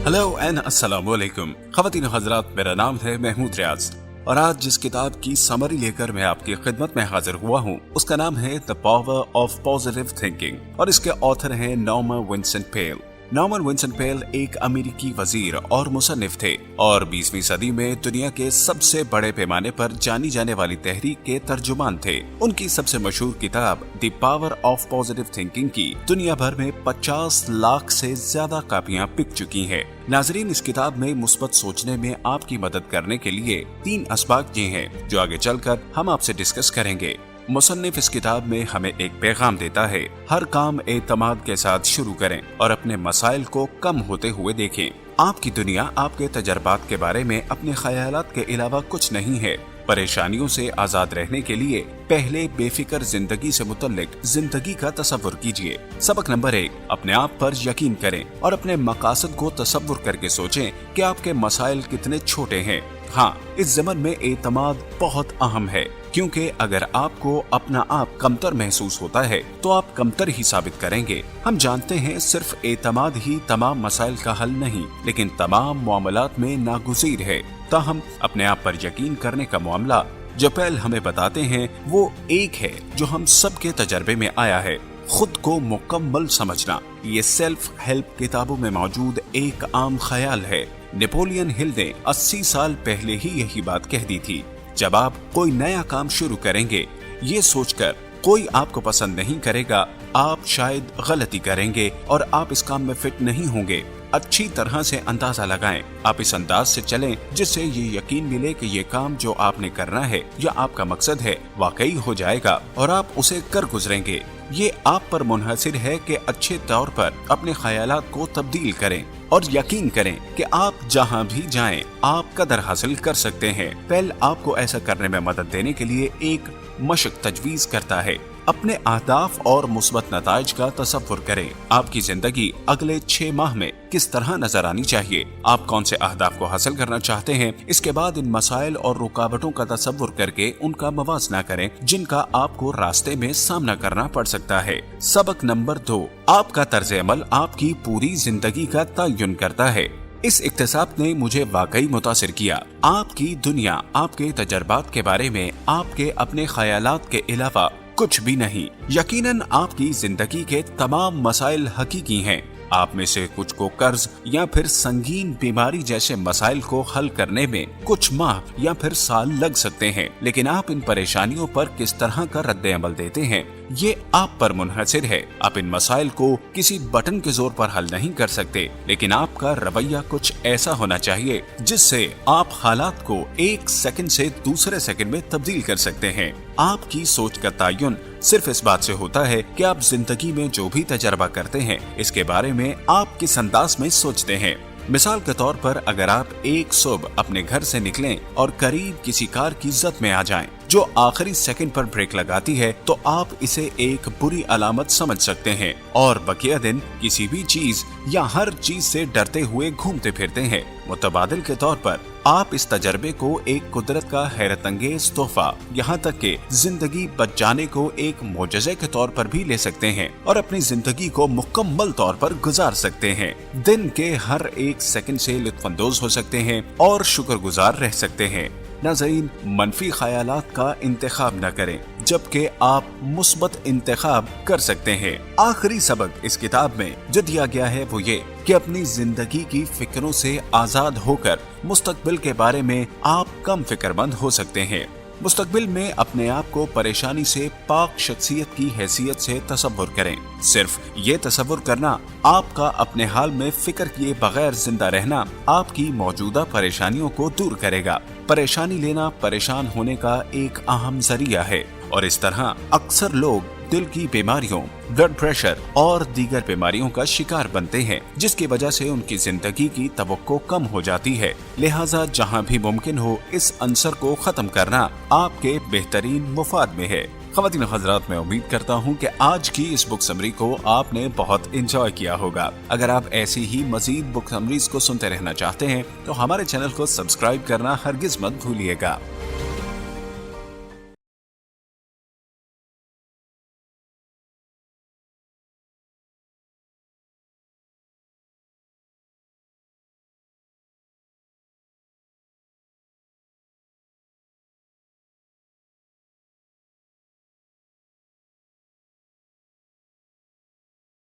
Hello and अस्सलाम वालेकुम ख़वातीन हज़रात, मेरा नाम है महमूद रियाज और आज जिस किताब की समरी लेकर मैं आपकी खिदमत में हाजिर हुआ हूँ उसका नाम है the power of positive thinking और इसके ऑथर हैं नॉर्मन विंसेंट पेल। नॉर्मन विंसेंट पेल एक अमेरिकी वजीर और मुसन्निफ थे और 20वीं सदी में दुनिया के सबसे बड़े पैमाने पर जानी जाने वाली तहरीक के तर्जुमान थे। उनकी सबसे मशहूर किताब the power of positive thinking की दुनिया भर में 50 लाख से ज्यादा कापियां बिक चुकी हैं। नाजरीन, इस किताब में मुस्बत सोचने में आपकी मदद करने के लिए 3 असबाब ये हैं जो आगे चलकर हम आपसे डिस्कस करेंगे। मुसन्निफ इस किताब में हमें एक पैगाम देता है, हर काम एतमाद के साथ शुरू करें और अपने मसाइल को कम होते हुए देखें। आपकी दुनिया आपके तजर्बात के बारे में अपने ख्यालात के अलावा कुछ नहीं है। परेशानियों से आजाद रहने के लिए पहले बेफिक्र जिंदगी से मुतल्लिक जिंदगी का तसव्वुर कीजिए। सबक नंबर 1, अपने आप पर यकीन करें और अपने मकासद को तसव्वुर करके सोचें कि आपके मसाइल कितने छोटे हैं। हाँ, इस ज़मन में एतमाद बहुत अहम है, क्योंकि अगर आपको अपना आप कमतर महसूस होता है तो आप कमतर ही साबित करेंगे। हम जानते हैं सिर्फ एतमाद ही तमाम मसाइल का हल नहीं, लेकिन तमाम मामलात में नागुज़ीर है। ताहम अपने आप पर यकीन करने का मामला जो पेल हमें बताते हैं वो एक है जो हम सबके तजर्बे में आया है, खुद को मुकम्मल समझना। ये सेल्फ हेल्प किताबों में मौजूद एक आम ख्याल है। नेपोलियन हिल ने 80 साल पहले ही यही बात कह दी थी। जब आप कोई नया काम शुरू करेंगे, ये सोचकर कोई आपको पसंद नहीं करेगा, आप शायद गलती करेंगे और आप इस काम में फिट नहीं होंगे। अच्छी तरह से अंदाजा लगाएं, आप इस अंदाज से चलें जिससे ये यकीन मिले कि ये काम जो आपने करना है या आपका मकसद है वाकई हो जाएगा और आप उसे कर गुजरेंगे। ये आप पर मुनहसिर है कि अच्छे तौर पर अपने ख्यालात को तब्दील करें और यकीन करें कि आप जहां भी जाएं आप कदर हासिल कर सकते हैं। पेल आपको ऐसा करने में मदद देने के लिए एक मशक तजवीज करता है। अपने अहदाफ और मुस्बत नताइज का तसव्वुर करें। आपकी जिंदगी अगले 6 माह में किस तरह नजर आनी चाहिए, आप कौन से अहदाफ को हासिल करना चाहते हैं। इसके बाद इन मसाइल और रुकावटों का तसव्वुर करके उनका मवाजना करें जिनका आपको रास्ते में सामना करना पड़ सकता है। सबक नंबर 2, आपका तर्ज अमल आपकी पूरी जिंदगी का तयन करता है। इस इक्तिसाब ने मुझे वाकई मुतासिर किया। आपकी दुनिया आपके तजर्बात के बारे में आपके अपने ख्यालात के अलावा कुछ भी नहीं। यकीनन आपकी जिंदगी के तमाम मसाइल हकीकी हैं। आप में से कुछ को कर्ज या फिर संगीन बीमारी जैसे मसाइल को हल करने में कुछ माह या फिर साल लग सकते हैं, लेकिन आप इन परेशानियों पर किस तरह का रद्द अमल देते हैं ये आप पर मुनहसिर है। आप इन मसाइल को किसी बटन के जोर पर हल नहीं कर सकते, लेकिन आपका रवैया कुछ ऐसा होना चाहिए जिससे आप हालात को 1 सेकंड से दूसरे सेकंड में तब्दील कर सकते हैं। आपकी सोच का तयन सिर्फ इस बात से होता है कि आप जिंदगी में जो भी तजर्बा करते हैं इसके बारे में आप किस अंदाज में सोचते हैं। मिसाल के तौर पर अगर आप एक सुबह अपने घर से निकलें और करीब किसी कार की जद में आ जाएं, जो आखिरी सेकंड पर ब्रेक लगाती है, तो आप इसे एक बुरी अलामत समझ सकते हैं और बकिया दिन किसी भी चीज या हर चीज से डरते हुए घूमते फिरते हैं। मुतबादिल के तौर पर आप इस तजर्बे को एक कुदरत का हैरत अंगेज तोहफा, यहाँ तक कि जिंदगी बच जाने को एक मोजज़े के तौर पर भी ले सकते हैं और अपनी जिंदगी को मुकम्मल तौर पर गुजार सकते हैं। दिन के हर 1 सेकंड से लुत्फानंदोज हो सकते हैं और शुक्रगुजार रह सकते हैं। नाज़रीन, मनफी ख्यालात का इंतखाब न करें जबकि आप मुस्बत इंतखाब कर सकते हैं। आखिरी सबक इस किताब में जो दिया गया है वो ये कि अपनी जिंदगी की फिक्रों से आजाद होकर मुस्तकबिल के बारे में आप कम फिक्रमंद हो सकते हैं। मुस्तकबिल में अपने आप को परेशानी से पाक शख्सियत की हैसियत से तसव्वुर करें। सिर्फ ये तसव्वुर करना, आपका अपने हाल में फिक्र किए बगैर जिंदा रहना आपकी मौजूदा परेशानियों को दूर करेगा। परेशानी लेना परेशान होने का एक अहम जरिया है और इस तरह अक्सर लोग दिल की बीमारियों, ब्लड प्रेशर और दीगर बीमारियों का शिकार बनते हैं, जिसकी वजह से उनकी जिंदगी की तवक्को कम हो जाती है। लिहाजा जहां भी मुमकिन हो इस अंसर को खत्म करना आपके बेहतरीन मुफाद में है। ख़वातीन हज़रात, मैं उम्मीद करता हूं कि आज की इस बुक समरी को आपने बहुत एंजॉय किया होगा। अगर आप ऐसी ही मजीद बुक समरीज को सुनते रहना चाहते हैं तो हमारे चैनल को सब्सक्राइब करना हरगिज मत भूलिएगा।